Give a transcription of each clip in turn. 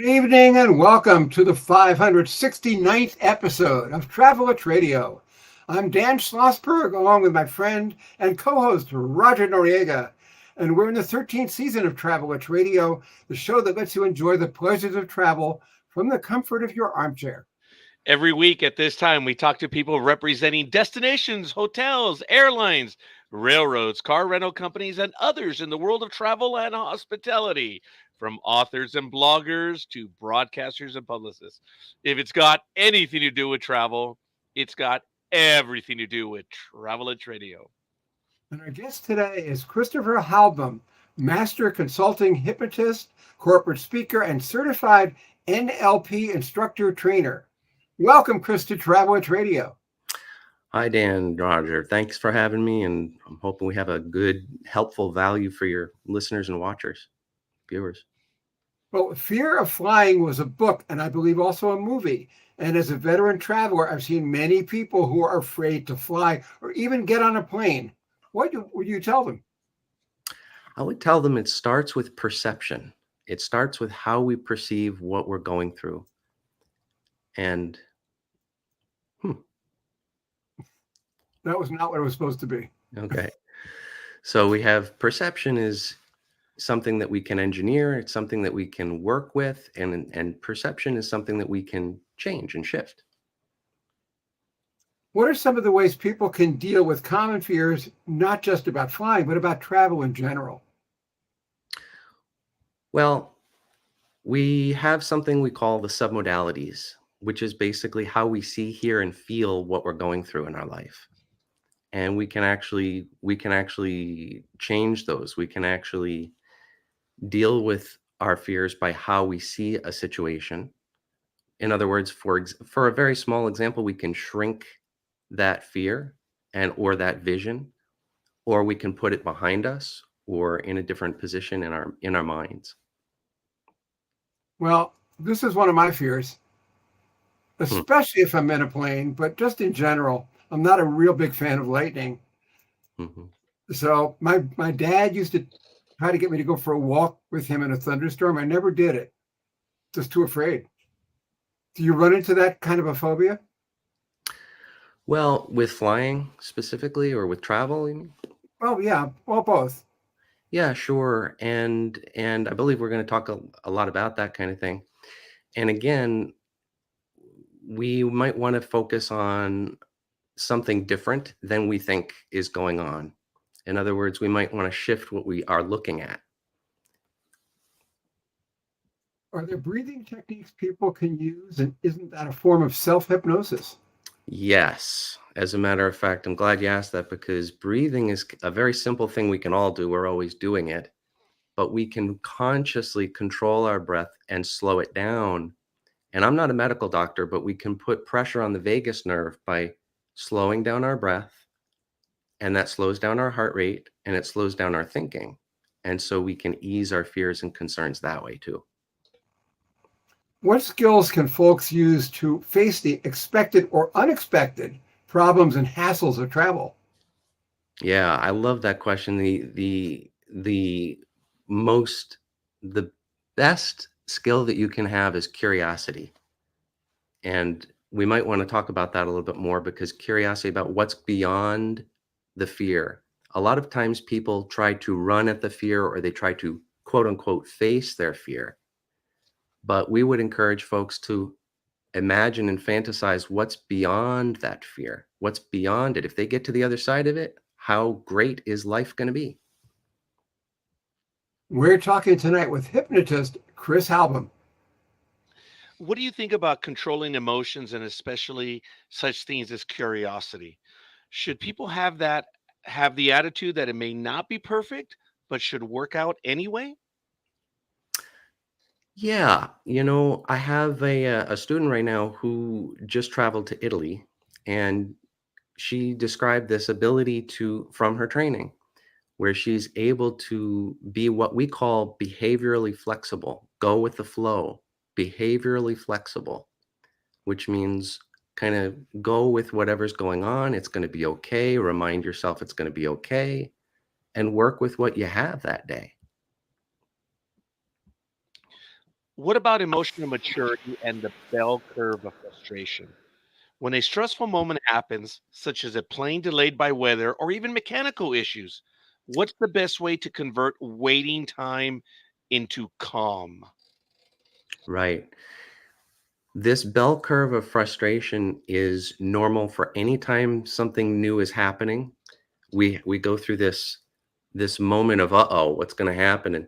Good evening and welcome to the 569th episode of Travelers Radio. I'm Dan Schlossberg along with my friend and co-host Roger Noriega, and we're in the 13th season of Travelers Radio, the show that lets you enjoy the pleasures of travel from the comfort of your armchair. Every week at this time, we talk to people representing destinations, hotels, airlines, railroads, car rental companies, and others in the world of travel and hospitality, from authors and bloggers to broadcasters and publicists. If it's got anything to do with travel, it's got everything to do with Travelage Radio. And our guest today is Christopher Halbum, master consulting hypnotist, corporate speaker, and certified NLP instructor trainer. Welcome, Chris, to Travelers Radio. Hi, Dan, Roger. Thanks for having me, and I'm hoping we have a good, helpful value for your listeners and watchers, viewers. Well, Fear of Flying was a book and I believe also a movie. And as a veteran traveler, I've seen many people who are afraid to fly or even get on a plane. What would you tell them? I would tell them it starts with perception. It starts with how we perceive what we're going through. And That was not what it was supposed to be. okay. So we have perception is something that we can engineer. It's something that we can work with. And perception is something that we can change and shift. What are some of the ways people can deal with common fears, not just about flying, but about travel in general? Well, we have something we call the submodalities, which is basically how we see, hear, and feel what we're going through in our life. And we can actually change those. We can actually deal with our fears by how we see a situation. In other words, for a very small example, we can shrink that fear or that vision, or we can put it behind us or in a different position in our minds. Well, this is one of my fears, especially if I'm in a plane, but just in general. I'm not a real big fan of lightning. Mm-hmm. So my dad used to try to get me to go for a walk with him in a thunderstorm. I never did it. Just too afraid. Do you run into that kind of a phobia? Well, with flying specifically or with travel, you mean? Oh, yeah. Well, both. Yeah, sure. And I believe we're going to talk a lot about that kind of thing. And again, we might want to focus on something different than we think is going on. In other words, we might want to shift what we are looking at. Are there breathing techniques people can use? And isn't that a form of self-hypnosis? Yes. As a matter of fact, I'm glad you asked that because breathing is a very simple thing we can all do. We're always doing it. But we can consciously control our breath and slow it down. And I'm not a medical doctor, but we can put pressure on the vagus nerve by slowing down our breath, and that slows down our heart rate and it slows down our thinking. And so we can ease our fears and concerns that way too. What skills can folks use to face the expected or unexpected problems and hassles of travel? Yeah, I love that question. The best skill that you can have is curiosity. And we might want to talk about that a little bit more because curiosity about what's beyond the fear. A lot of times people try to run at the fear or they try to quote unquote face their fear. But we would encourage folks to imagine and fantasize what's beyond that fear, what's beyond it. If they get to the other side of it, how great is life going to be? We're talking tonight with hypnotist Chris Halbum. What do you think about controlling emotions and especially such things as curiosity? Should people have the attitude that it may not be perfect, but should work out anyway? Yeah, I have a student right now who just traveled to Italy, and she described this ability from her training, where she's able to be what we call behaviorally flexible, go with the flow, behaviorally flexible, which means kind of go with whatever's going on. It's going to be okay. Remind yourself it's going to be okay and work with what you have that day. What about emotional maturity and the bell curve of frustration? When a stressful moment happens, such as a plane delayed by weather or even mechanical issues, what's the best way to convert waiting time into calm? Right. This bell curve of frustration is normal for any time something new is happening. We go through this moment of uh-oh, what's going to happen?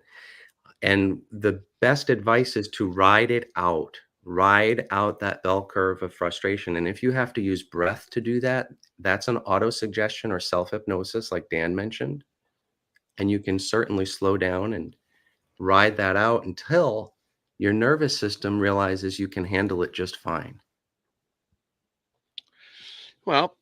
And the best advice is to ride it out. Ride out that bell curve of frustration. And if you have to use breath to do that, that's an auto suggestion or self hypnosis, like Dan mentioned. And you can certainly slow down and ride that out until your nervous system realizes you can handle it just fine. Well,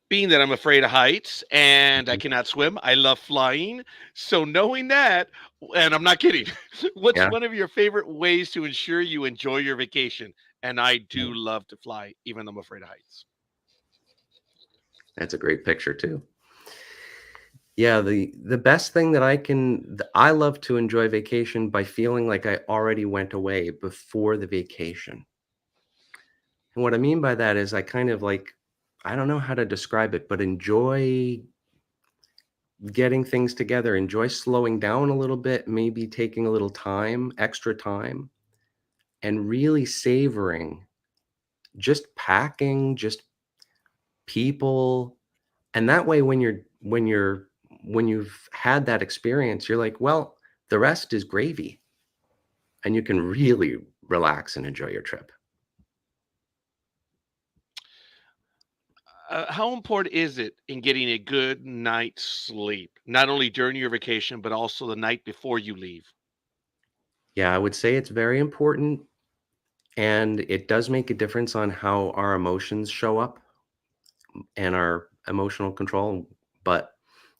being that I'm afraid of heights and I Mhm. cannot swim, I love flying. So knowing that, and I'm not kidding, what's Yeah, one of your favorite ways to ensure you enjoy your vacation? And I yeah, do love to fly, even though I'm afraid of heights. that's a great picture too. Yeah, the best thing that I love to enjoy vacation by feeling like I already went away before the vacation. And what I mean by that is I kind of like, I don't know how to describe it, but enjoy getting things together, enjoy slowing down a little bit, maybe taking a little time, extra time, and really savoring just packing, just people. And that way when you've had that experience, you're like, well, the rest is gravy, and you can really relax and enjoy your trip. How important is it in getting a good night's sleep, not only during your vacation, but also the night before you leave? Yeah, I would say it's very important, and it does make a difference on how our emotions show up and our emotional control. But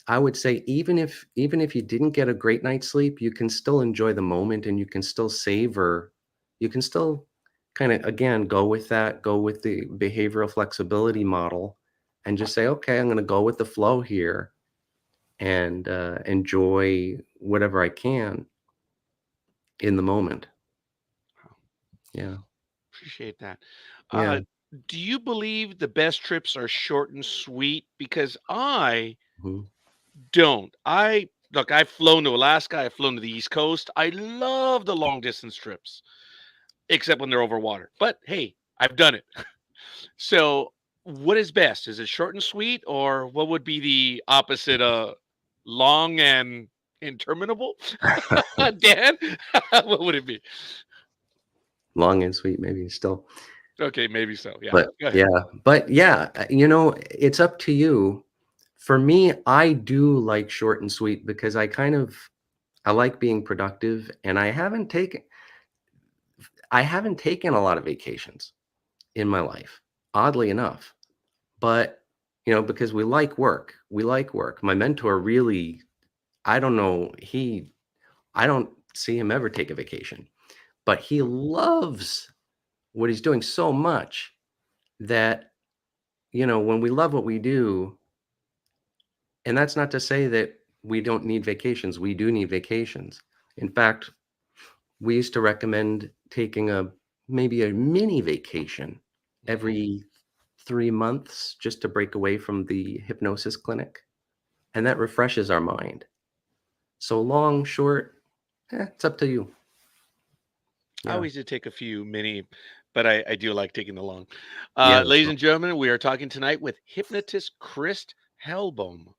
I would say even if you didn't get a great night's sleep, you can still enjoy the moment and you can still savor, you can still kind of again go with the behavioral flexibility model and just say, okay, I'm going to go with the flow here and enjoy whatever I can in the moment. Yeah. Appreciate that. Yeah. Uh, do you believe the best trips are short and sweet? Because I Mhm. don't. I look, I've flown to Alaska, I've flown to the East Coast. I love the long distance trips, except when they're over water. But hey, I've done it. So, what is best? Is it short and sweet, or what would be the opposite? Long and interminable? Dan, what would it be? Long and sweet, maybe still. Okay, maybe so. Yeah, But go ahead. yeah, it's up to you. For me, I do like short and sweet because I like being productive and I haven't taken a lot of vacations in my life, oddly enough. But, because we like work. We like work. My mentor really, I don't know, I don't see him ever take a vacation, but he loves what he's doing so much that, when we love what we do, and that's not to say that we don't need vacations. We do need vacations. In fact, we used to recommend taking maybe a mini vacation Mhm. every 3 months just to break away from the hypnosis clinic. And that refreshes our mind. So long, short, it's up to you. I Yeah. always did take a few mini, but I do like taking the long. Yeah. Ladies and gentlemen, we are talking tonight with hypnotist Chris Hellbohm.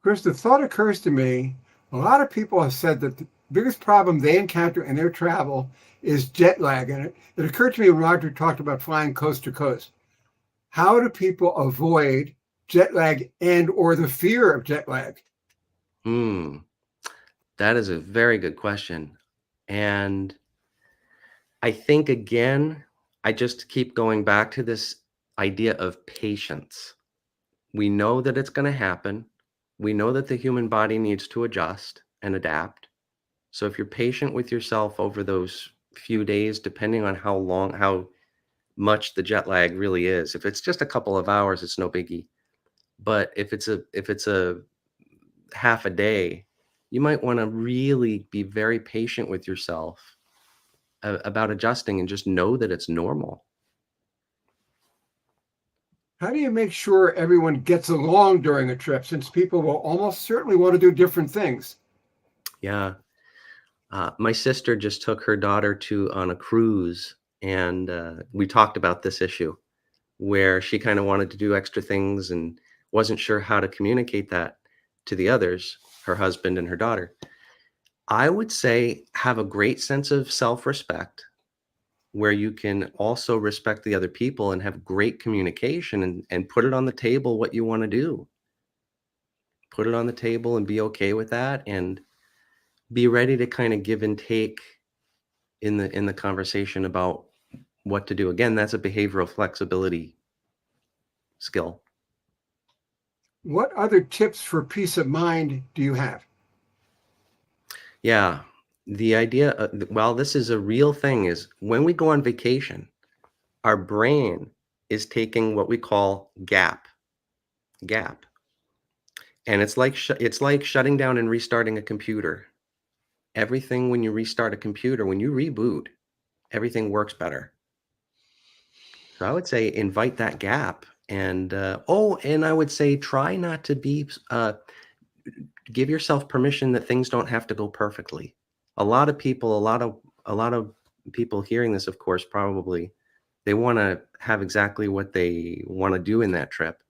Chris, the thought occurs to me, a lot of people have said that the biggest problem they encounter in their travel is jet lag. And it occurred to me when Roger talked about flying coast to coast. How do people avoid jet lag and or the fear of jet lag? Hmm. That is a very good question. And I think again, I just keep going back to this idea of patience. We know that it's going to happen. We know that the human body needs to adjust and adapt. So if you're patient with yourself over those few days, depending on how much the jet lag really is, if it's just a couple of hours, it's no biggie. But if it's a half a day, you might want to really be very patient with yourself about adjusting and just know that it's normal. How do you make sure everyone gets along during a trip, since people will almost certainly want to do different things? Yeah. My sister just took her daughter on a cruise, and we talked about this issue where she kind of wanted to do extra things and wasn't sure how to communicate that to the others, her husband and her daughter. I would say have a great sense of self-respect where you can also respect the other people and have great communication and put it on the table what you want to do. Put it on the table and be okay with that and be ready to kind of give and take in the conversation about what to do. Again, that's a behavioral flexibility skill. What other tips for peace of mind do you have? Yeah. The idea, well, this is a real thing, is when we go on vacation, our brain is taking what we call gap. And it's like shutting down and restarting a computer. Everything, when you restart a computer, when you reboot, everything works better. So I would say invite that gap, and and I would say try not to be give yourself permission that things don't have to go perfectly. A lot of people, a lot of people hearing this, of course, probably they want to have exactly what they want to do in that trip.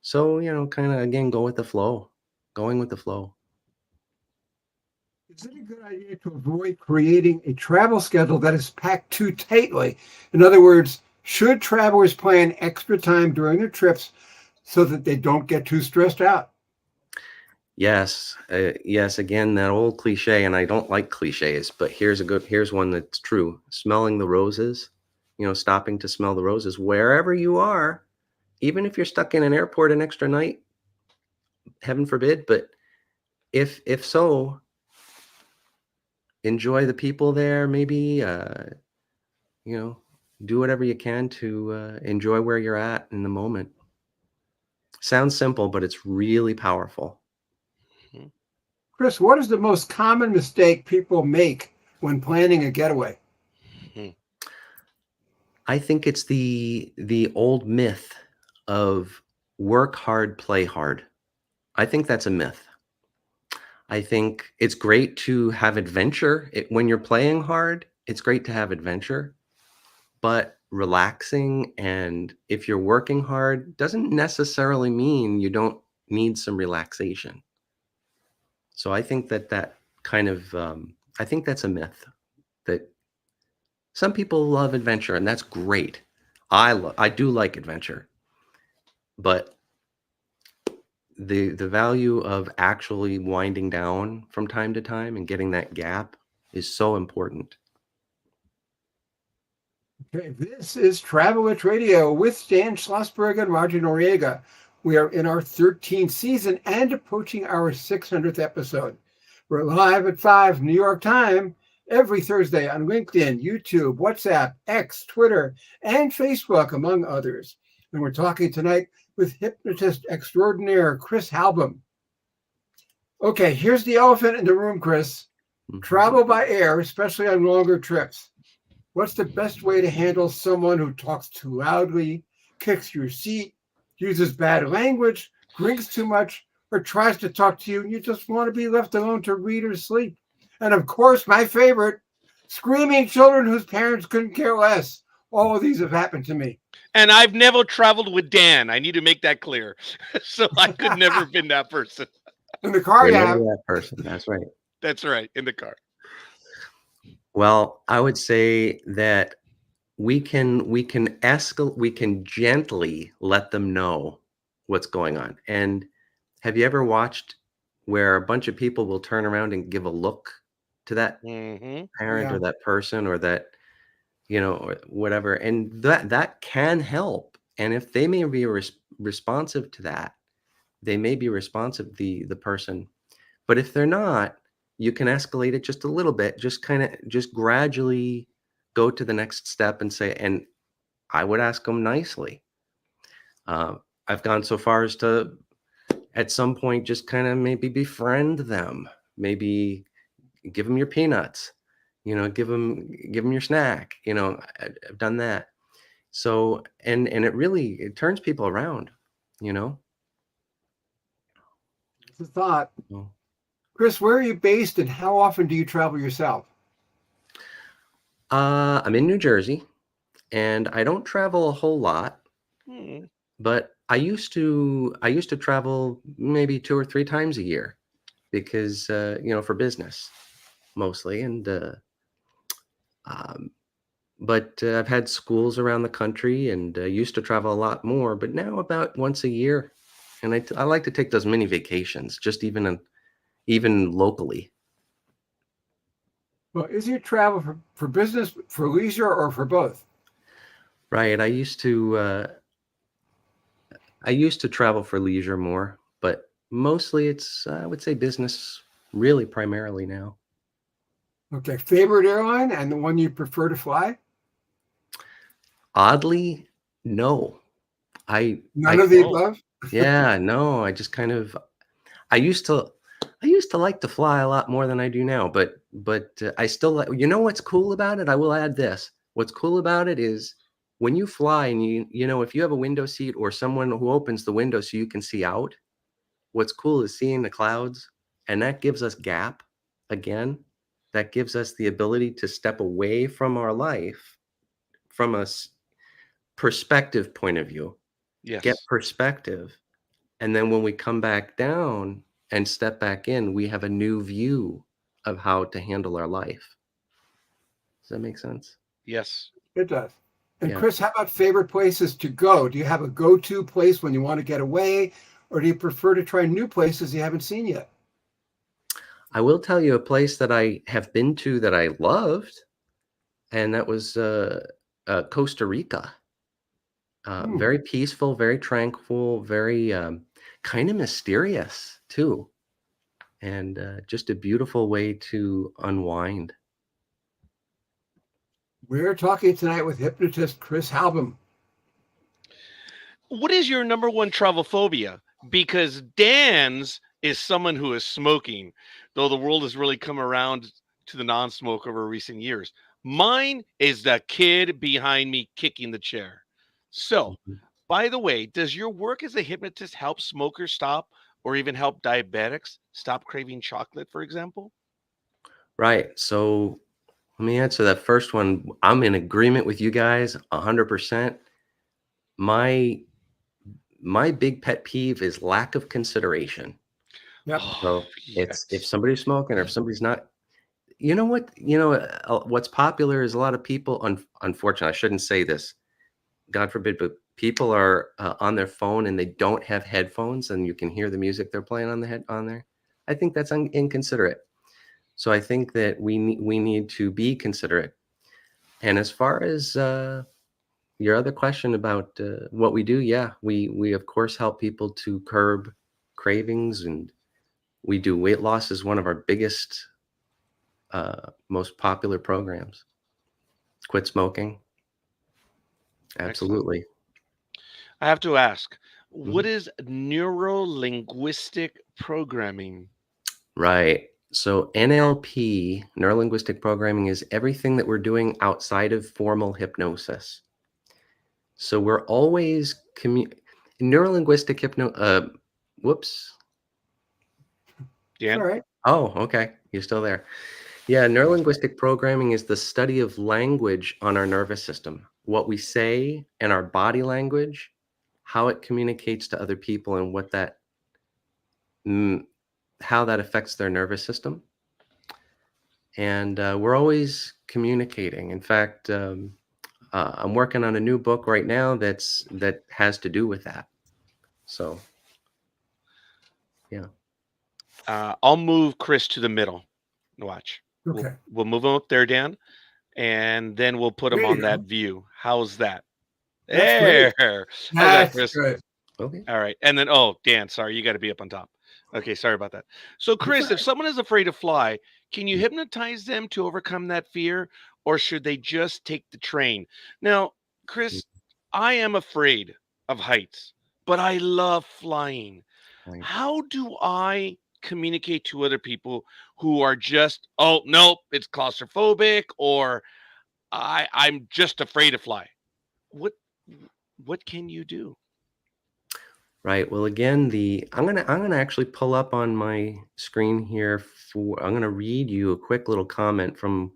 So, kind of again, go with the flow, going with the flow. Is it a good idea to avoid creating a travel schedule that is packed too tightly? In other words, should travelers plan extra time during their trips so that they don't get too stressed out? Yes, yes. Again, that old cliche, and I don't like cliches, but here's one that's true. Smelling the roses, stopping to smell the roses wherever you are, even if you're stuck in an airport an extra night, heaven forbid. But if so, enjoy the people there. Maybe you know, do whatever you can to enjoy where you're at in the moment. Sounds simple, but it's really powerful. Mhm. Chris, what is the most common mistake people make when planning a getaway? Mhm. I think it's the old myth of work hard, play hard. I think that's a myth. I think it's great to have adventure. When you're playing hard, it's great to have adventure, but relaxing and if you're working hard doesn't necessarily mean you don't need some relaxation. So I think that kind of I think that's a myth that some people love adventure, and that's great. I do like adventure, but the value of actually winding down from time to time and getting that gap is so important. Okay, this is Travel It Radio with Dan Schlossberg and Roger Noriega. We are in our 13th season and approaching our 600th episode. We're live at 5 New York time every Thursday on LinkedIn, YouTube, WhatsApp, X, Twitter, and Facebook, among others. And we're talking tonight with hypnotist extraordinaire Chris Halbum. Okay, here's the elephant in the room, Chris. Mhm. Travel by air, especially on longer trips. What's the best way to handle someone who talks too loudly, kicks your seat, uses bad language, drinks too much, or tries to talk to you and you just want to be left alone to read or sleep? And of course, my favorite, screaming children whose parents couldn't care less. All of these have happened to me. And I've never traveled with Dan. I need to make that clear. So I could never have been that person. In the car, You're you never have. that person. That's right. That's right, in the car. Well, I would say that we can escalate, we can gently let them know what's going on. And have you ever watched where a bunch of people will turn around and give a look to that Hmm. parent Yeah. or that person or that, or whatever, and that can help. And if they may be responsive to that, they may be responsive, the person. But if they're not, you can escalate it just a little bit, just gradually go to the next step and say, and I would ask them nicely. I've gone so far as to at some point just kind of maybe befriend them, maybe give them your peanuts, give them your snack. I've done that. So, and it turns people around, you know. It's a thought. So, Chris, where are you based and how often do you travel yourself? I'm in New Jersey, and I don't travel a whole lot, Hmm. but I used to travel maybe 2 or 3 times a year because for business mostly, and um, but I've had schools around the country, and used to travel a lot more, but now about once a year, and I like to take those mini vacations, just even locally. Well, is your travel for business, for leisure, or for both? Right. I used to travel for leisure more, but mostly it's I would say business, really primarily now. Okay, favorite airline and the one you prefer to fly? Oddly, no. I None of the Oh, above? yeah, no, I just kind of I used to I used to like to fly a lot more than I do now, but I still like, what's cool about it? I will add this. What's cool about it is when you fly and if you have a window seat or someone who opens the window so you can see out, what's cool is seeing the clouds, and that gives us gap again. That gives us the ability to step away from our life from a perspective point of view, get yes. perspective. And then when we come back down and step back in, we have a new view of how to handle our life. Does that make sense? Yes. It does. And Yeah. Chris, how about favorite places to go? Do you have a go-to place when you want to get away, or do you prefer to try new places you haven't seen yet? I will tell you a place that I have been to that I loved, and that was Costa Rica. Hmm. Very peaceful, very tranquil, very kind of mysterious too, and just a beautiful way to unwind. We're talking tonight with hypnotist Chris Halbum. What is your number one travel phobia? Because Dan's is someone who is smoking, though the world has really come around to the non-smoke over recent years. Mine is the kid behind me kicking the chair. So, Mhm. by the way, does your work as a hypnotist help smokers stop or even help diabetics stop craving chocolate, for example? Right. So let me answer that first one. I'm in agreement with you guys 100%. My my big pet peeve is lack of consideration. Yep. Oh, So it's if yes. somebody's smoking or if somebody's not, what's popular is a lot of people. Unfortunately, I shouldn't say this. God forbid, but people are on their phone and they don't have headphones, and you can hear the music they're playing on there. I think that's inconsiderate. So I think that we need to be considerate. And as far as your other question about what we do, yeah, we of course help people to curb cravings, and we do weight loss is one of our biggest, most popular programs. Quit smoking, Excellent. absolutely. I have to ask, Mhm. what is neuro linguistic programming? Right. So NLP, neurolinguistic programming, is everything that we're doing outside of formal hypnosis. So we're always neurolinguistic whoops. It's all Dan? right. Oh, okay. You're still there. Yeah, neurolinguistic programming is the study of language on our nervous system, what we say and our body language, how it communicates to other people, and mm, how that affects their nervous system. And we're always communicating. In fact, I'm working on a new book right now that has to do with that. So yeah. I'll move Chris to the middle. Watch. We'll Okay. we'll move him up there, Dan, and then we'll put him There you on that go. view. How's that? That's great. There. How's that, That's Chris? good. Okay. All right. And then, oh, Dan, sorry, you got to be up on top. Okay, sorry about that. So, That's all Chris, if right. someone is afraid to fly, can you Mm. hypnotize them to overcome that fear, or should they just take the train? Now, Mm. Chris, I am afraid of heights, but I love flying. Right. How do I communicate to other people who are just, oh, nope, it's claustrophobic, or I'm just afraid to fly? What what can you do? Right. Well, again, I'm gonna actually pull up on my screen here for I'm gonna read you a quick little comment from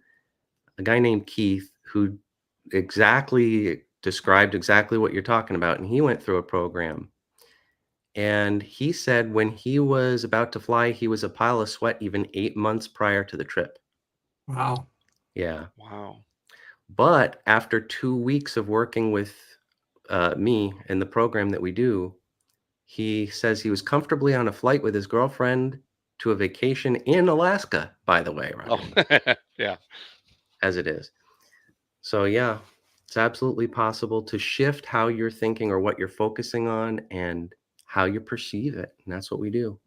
a guy named Keith who exactly described exactly what you're talking about, and he went through a program. And he said when he was about to fly, he was a pile of sweat even 8 months prior to the trip. Wow. Yeah. Wow. But after 2 weeks of working with me in the program that we do, he says he was comfortably on a flight with his girlfriend to a vacation in Alaska, by the way, Oh, Roger, yeah. as it is. So, yeah, it's absolutely possible to shift how you're thinking or what you're focusing on and how you perceive it. And that's what we do.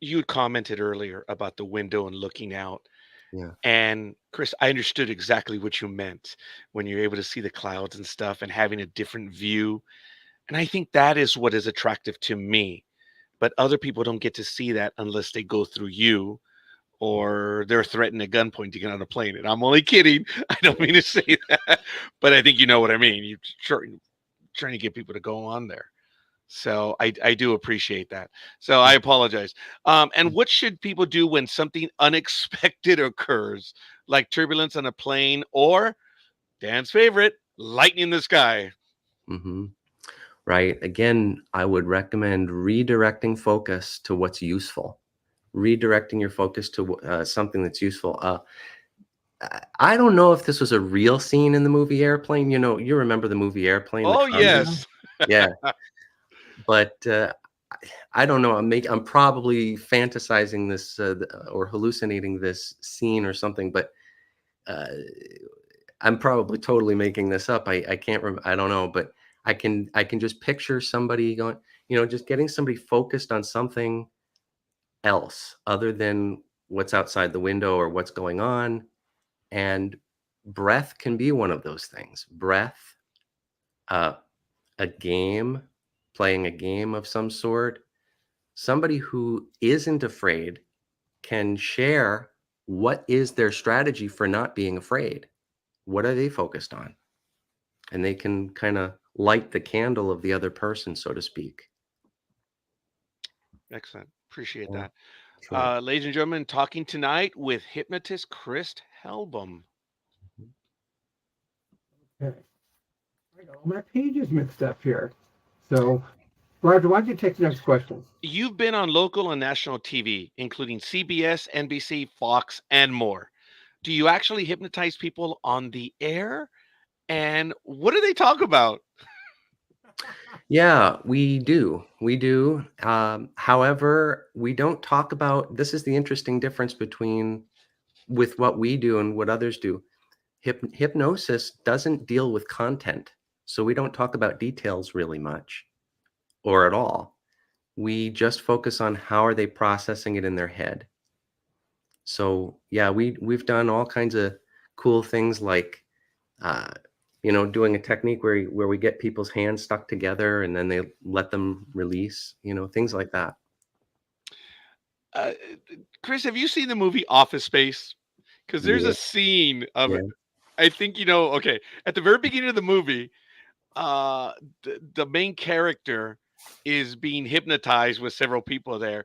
You had commented earlier about the window and looking out. Yeah. And Chris, I understood exactly what you meant when you're able to see the clouds and stuff and having a different view. And I think that is what is attractive to me. But other people don't get to see that unless they go through you, or they're threatened at gunpoint to get on a plane. And I'm only kidding. I don't mean to say that, but I think you know what I mean. You're trying to get people to go on there. So I do appreciate that. So I apologize. And what should people do when something unexpected occurs, like turbulence on a plane or Dan's favorite, lightning in the sky? Hmm. Right. Again, I would recommend redirecting focus to what's useful, redirecting your focus to something that's useful. I don't know if this was a real scene in the movie Airplane. You know, you remember the movie Airplane, the Oh, comedy? yes. Yeah. But I don't know. I'm probably fantasizing this or hallucinating this scene or something. But uh, I'm probably totally making this up. I can't. I don't know. But I can just picture somebody going. You know, just getting somebody focused on something else other than what's outside the window or what's going on. And breath can be one of those things. Breath, uh, a game, playing a game of some sort. Somebody who isn't afraid can share what is their strategy for not being afraid. What are they focused on? And they can kind of light the candle of the other person, so to speak. Excellent. Appreciate Yeah, that. sure. Ladies and gentlemen, talking tonight with hypnotist Chris Helbum. Okay. I got all my pages mixed up here. So, Roger, why don't you take the next question? You've been on local and national TV, including CBS, NBC, Fox, and more. Do you actually hypnotize people on the air? And what do they talk about? Yeah, we do. We do. However, we don't talk about this is the interesting difference between with what we do and what others do. Hypnosis doesn't deal with content. So we don't talk about details really much or at all. We just focus on how are they processing it in their head. So yeah, we've done all kinds of cool things like uh, doing a technique where we get people's hands stuck together and then they let them release, things like that. Uh, Chris, have you seen the movie Office Space? Because there's Yeah, a scene of yeah. it. I think okay. At the very beginning of the movie, the main character is being hypnotized with several people there,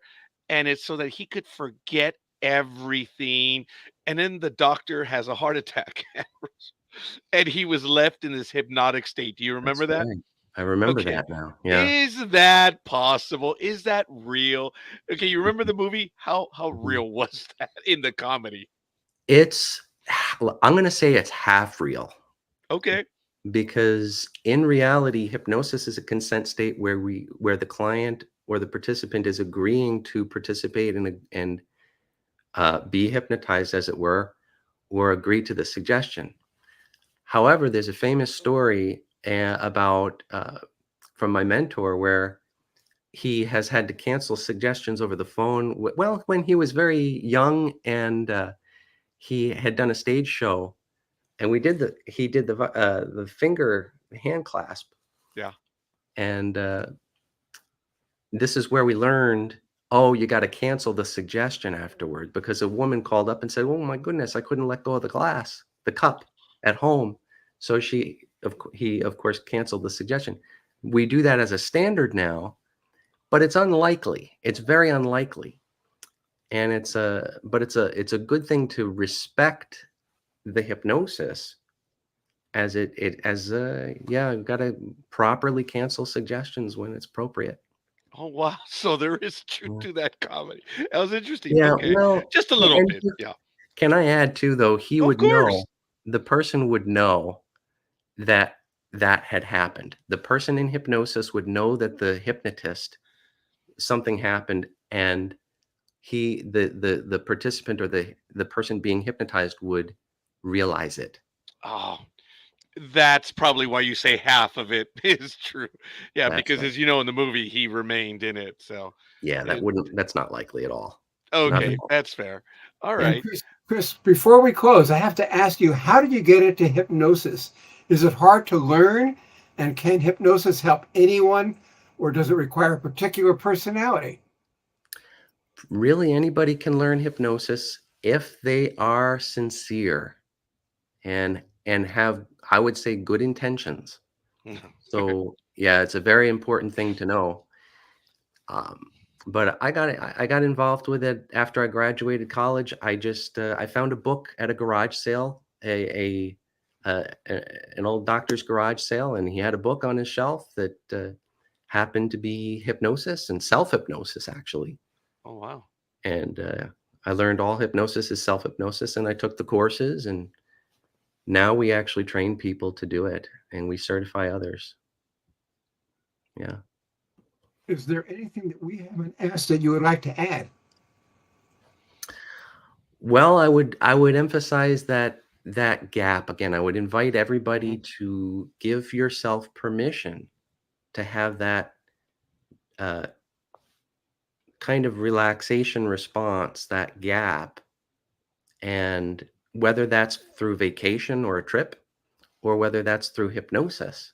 and it's so that he could forget everything. And then the doctor has a heart attack, and he was left in this hypnotic state. Do you That's remember that? right. I remember Okay. that now. Yeah. Is that possible? Is that real? Okay, you remember the movie? How Mhm. real was that in the comedy? It's I'm going to say it's half real Okay. because in reality hypnosis is a consent state where the client or the participant is agreeing to participate and be hypnotized as it were or agree to the suggestion. However, there's a famous story about from my mentor where he has had to cancel suggestions over the phone. Well, when he was very young and he had done a stage show, and he did the finger hand clasp, Yeah. and this is where we learned oh, you got to cancel the suggestion afterward, because a woman called up and said, oh my goodness, I couldn't let go of the cup at home. So he of course canceled the suggestion. We do that as a standard now, but it's unlikely. It's very unlikely. And it's a good thing to respect the hypnosis as got to properly cancel suggestions when it's appropriate. Oh wow! So there is truth Yeah. to that comedy. That was interesting. Yeah, Okay, well, just a little and bit. Yeah, can I add too, though, of course. the person would know that that had happened. The person in hypnosis would know that the hypnotist, something happened, and the participant or the person being hypnotized would realize it. Oh, that's probably why you say half of it is true. Yeah, That's because right. as you know in the movie, he remained in it. So, Yeah, it, that's not likely at all. Not at okay, all. that's fair. All And right. Chris, before we close, I have to ask you, how did you get into hypnosis? Is it hard to learn? And can hypnosis help anyone, or does it require a particular personality? Really, anybody can learn hypnosis if they are sincere and have, I would say, good intentions. So yeah, it's a very important thing to know. But I got involved with it after I graduated college. I found a book at a garage sale, an old doctor's garage sale, and he had a book on his shelf that happened to be hypnosis and self hypnosis, actually. Oh wow. And I learned all hypnosis is self hypnosis, and I took the courses, and now we actually train people to do it, and we certify others. Yeah. Is there anything that we haven't asked that you would like to add? Well, I would emphasize that gap again. I would invite everybody to give yourself permission to have that uh, kind of relaxation response, that gap, and whether that's through vacation or a trip, or whether that's through hypnosis,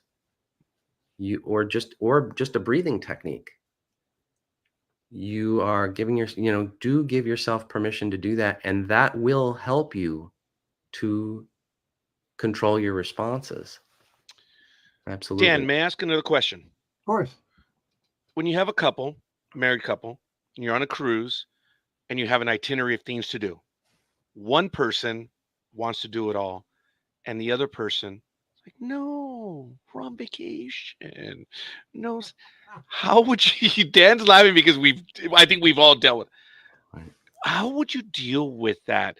or just a breathing technique. You are giving do give yourself permission to do that, and that will help you to control your responses. Absolutely. Dan, may I ask another question? Of course. When you have a married couple, and you're on a cruise, and you have an itinerary of things to do, one person wants to do it all, and the other person is like, no, we're on vacation. No, how would you? Dan's laughing because I think we've all dealt with. Right. How would you deal with that?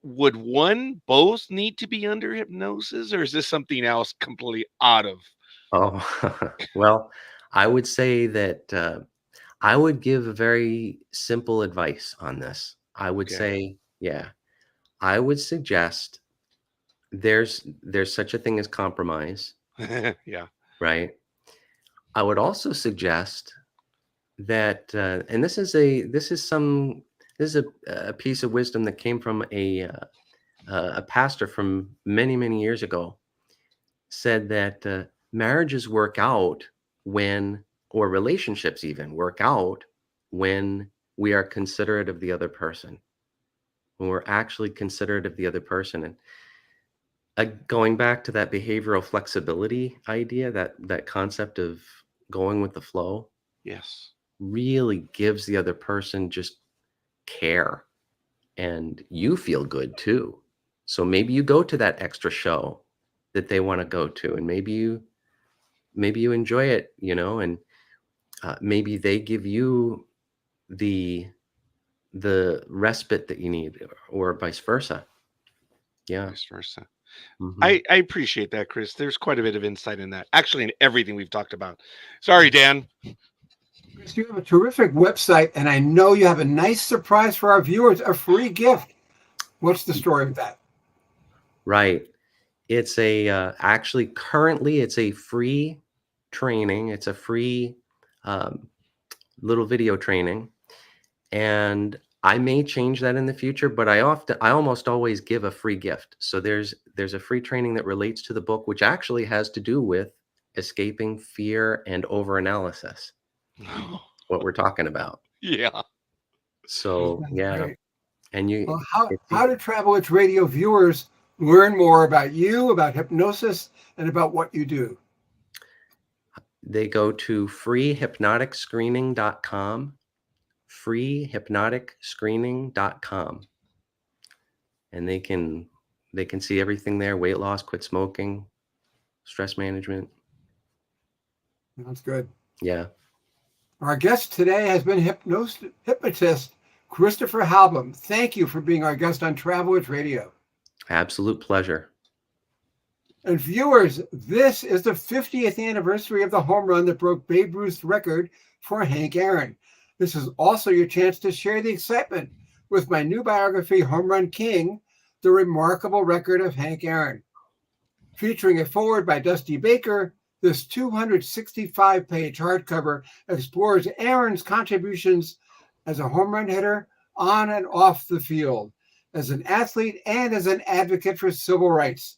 Would one both need to be under hypnosis, or is this something else completely out of? Oh, well, I would say that I would give a very simple advice on this. I would Okay. say, yeah, I would suggest there's such a thing as compromise, Yeah. right? I would also suggest that, and this is a piece of wisdom that came from a pastor from many years ago. Said that marriages work out when, or relationships even work out when we are considerate of the other person, when we're actually considerate of the other person. And going back to that behavioral flexibility idea, that concept of going with the flow, Yes. really gives the other person just care, and you feel good too. So maybe you go to that extra show that they want to go to, and maybe you enjoy it, and maybe they give you the respite that you need, or vice versa. Yeah. Vice versa. Mhm. I appreciate that, Chris. There's quite a bit of insight in that. Actually, in everything we've talked about. Sorry, Dan. Chris, you have a terrific website, and I know you have a nice surprise for our viewers, a free gift. What's the story with that? Right. It's actually currently it's a free training. It's a free um, little video training, and I may change that in the future, but I almost always give a free gift. So there's a free training that relates to the book, which actually has to do with escaping fear and overanalysis, what we're talking about. Yeah. So That's yeah, great. and Well, it's how do Travel It's Radio viewers learn more about you, about hypnosis, and about what you do? they go to freehypnoticscreening.com, freehypnoticscreening.com, and they can see everything there: weight loss, quit smoking, stress management. That's good. Yeah. Our guest today has been hypnotist Christopher Halbum. Thank you for being our guest on Travel It's Radio. Absolute pleasure. And viewers, this is the 50th anniversary of the home run that broke Babe Ruth's record for Hank Aaron. This is also your chance to share the excitement with my new biography, Home Run King, The Remarkable Record of Hank Aaron. Featuring a foreword by Dusty Baker, this 265-page hardcover explores Aaron's contributions as a home run hitter on and off the field, as an athlete, and as an advocate for civil rights.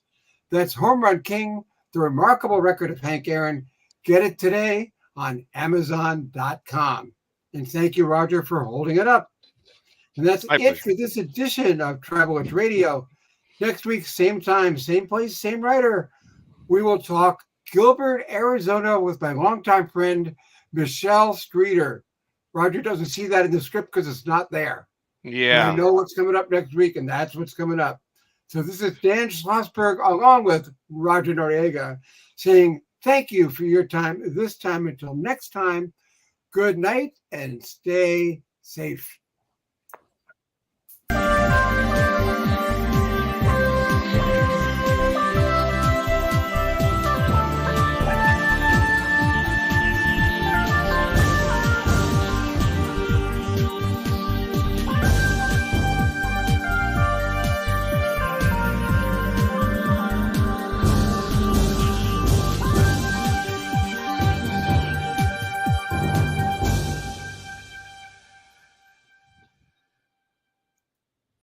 That's Home Run King, The Remarkable Record of Hank Aaron. Get it today on Amazon.com. And thank you, Roger, for holding it up. And that's My it pleasure. for this edition of Travel It's Radio. Next week, same time, same place, same writer. We will talk Gilbert, Arizona with my longtime friend, Michelle Streeter. Roger doesn't see that in the script because it's not there. But Yeah. I know what's coming up next week, and that's what's coming up. So this is Dan Schlossberg, along with Roger Noriega, saying thank you for your time this time. Until next time, good night and stay safe.